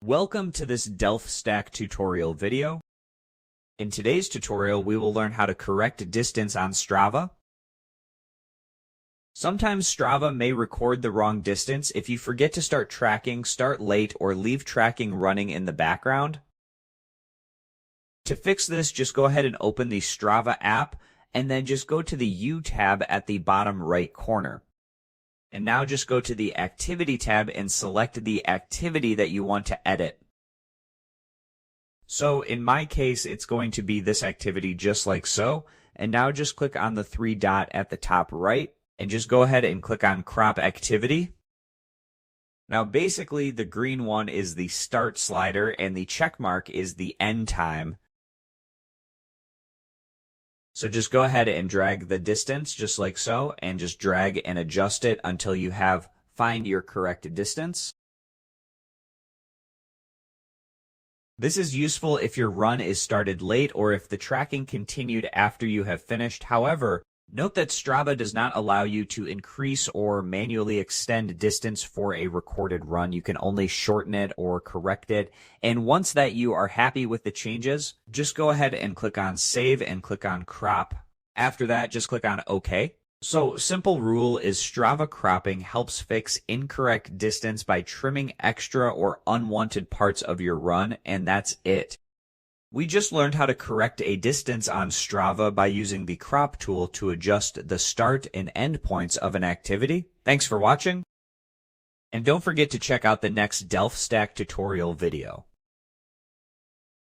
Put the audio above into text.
Welcome to this DelftStack tutorial video. In today's tutorial, we will learn how to correct distance on Strava. Sometimes Strava may record the wrong distance if you forget to start tracking, start late, or leave tracking running in the background. To fix this, just go ahead and open the Strava app, and then just go to the U tab at the bottom right corner. And now just go to the Activity tab and select the activity that you want to edit. So in my case, it's going to be this activity just like so. And now just click on the three dot at the top right and just go ahead and click on Crop Activity. Now basically the green one is the start slider and the check mark is the end time. So just go ahead and drag the distance just like so, and just drag and adjust it until you find your correct distance. This is useful if your run is started late or if the tracking continued after you have finished. However, note that Strava does not allow you to increase or manually extend distance for a recorded run. You can only shorten it or correct it. And once that you are happy with the changes, just go ahead and click on Save and click on Crop. After that, just click on OK. So, simple rule is Strava cropping helps fix incorrect distance by trimming extra or unwanted parts of your run, and that's it. We just learned how to correct a distance on Strava by using the crop tool to adjust the start and end points of an activity. Thanks for watching, and don't forget to check out the next DelftStack tutorial video.